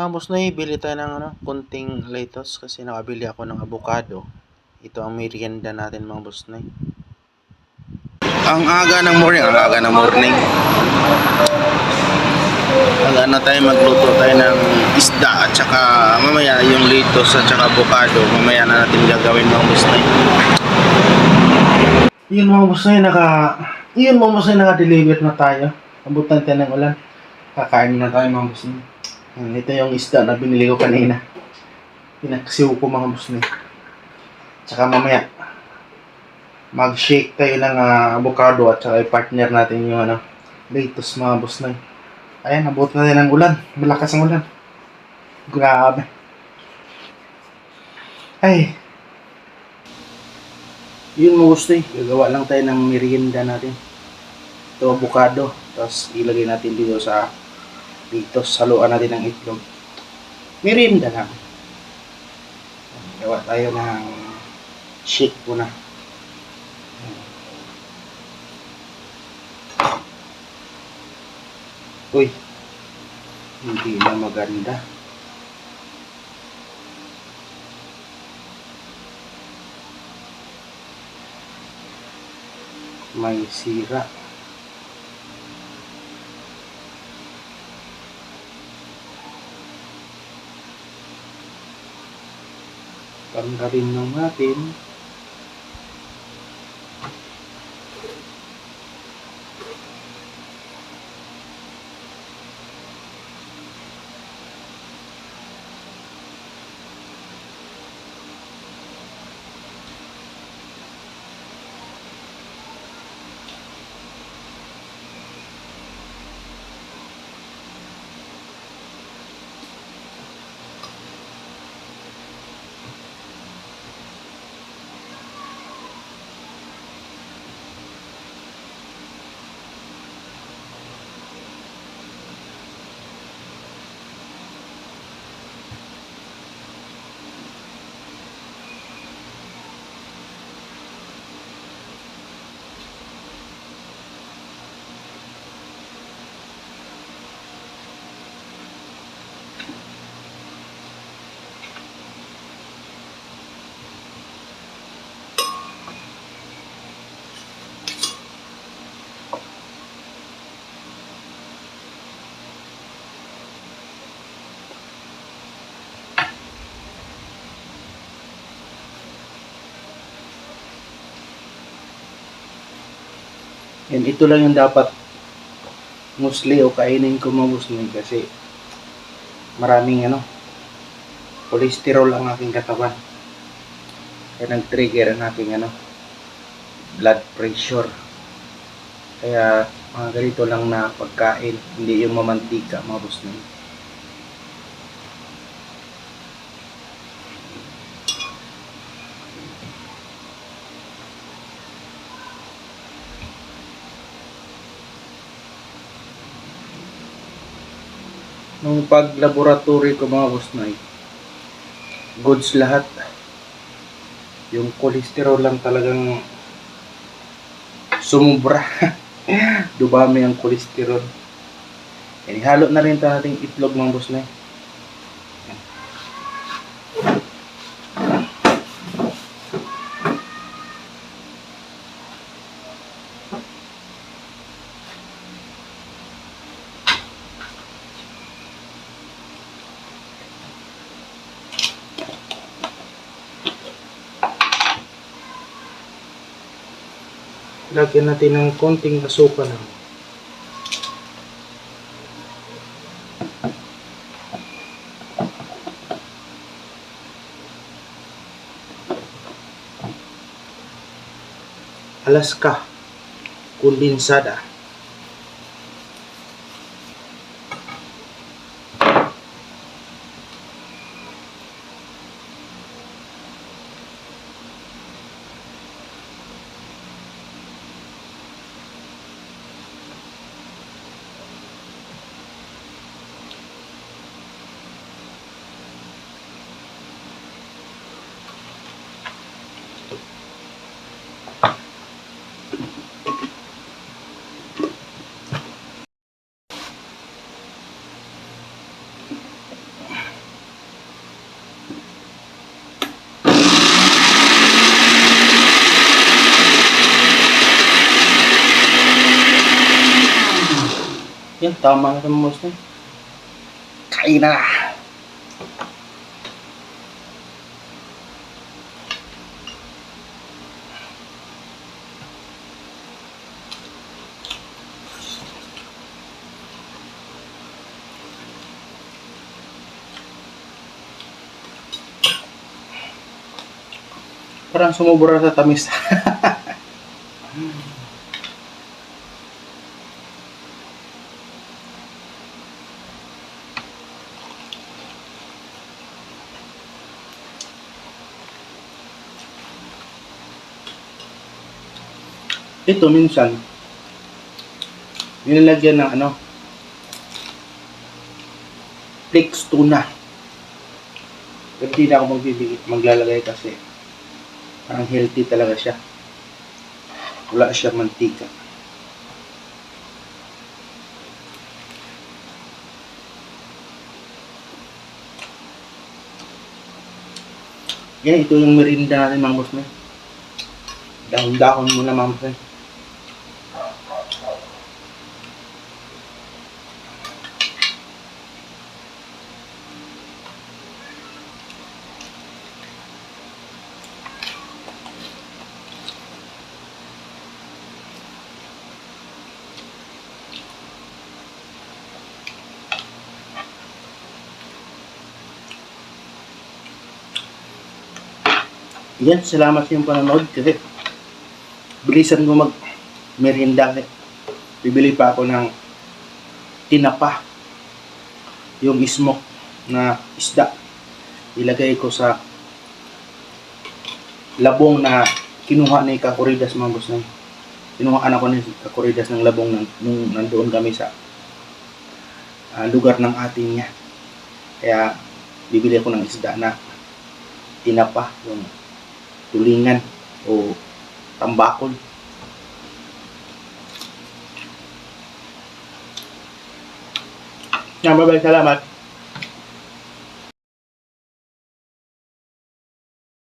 Mga boss Noy, bili tayo ng kunting lettuce kasi nakabili ako ng avocado. Ito ang merienda natin mga boss Noy. Ang aga ng morning. Mag tayo, magluto tayo ng isda at saka mamaya yung lettuce at saka avocado. Mamaya na natin gagawin mga boss Noy. Yun mga boss Noy, naka-deliver na tayo. Abutan tayo ng ulan. Kakain na tayo mga boss Noy. Ito yung isda na binili ko kanina. Pinaksiw ko mga boss Noy. Tsaka mamaya mag-shake tayo ng avocado at saka i-partner natin yung lettuce mga boss Noy. Ayan, abot na tayo ng ulan. Malakas ang ulan. Grabe. Ay. Yun mga boss Noy. Gagawa lang tayo ng merienda natin. Ito avocado. Tapos ilagay natin dito sa lettuce. Haluan natin ng itlog. Merienda na. Gawa tayo ng shake po na. Uy, hindi na maganda. May sira. Tanggalin lang natin. And ito lang yung dapat mostly o kainin ko mga boss Noy kasi maraming cholesterol ang aking katawan. Kaya nag-trigger ang aking blood pressure. Kaya mga ganito lang na pagkain, hindi yung mamantika mga boss Noy. Nung pag-laboratory ko mga boss Noy, goods lahat. Yung cholesterol lang talagang sumubra. Dumami ang cholesterol. Halo na rin natin itlog mga boss Noy. Lagyan natin ng konting asukal lang. Alaska kondensada. Yan, tama na sa mga boss. Kain na! Parang sumubura sa tamis. Ito minsan, nilalagyan ng flakes tuna. Pero hindi na ako maglalagay kasi parang healthy talaga siya. Wala siya mantika. Yan, ito yung merinda natin mga boss mo. Dahon-dahon muna mga boss mo. Yan, salamat sa iyong panonood kasi bilisan ko mag merienda. Bibili pa ako ng tinapa, yung smoke na isda. Ilagay ko sa labong na kinuha ni Kakuridas mga boss. Kinuhaan ako ni Kakuridas ng labong nung nandoon kami sa lugar ng ating niya. Kaya bibili ako ng isda na tinapa, yung tulingan o tambakol. Bye-bye, salamat.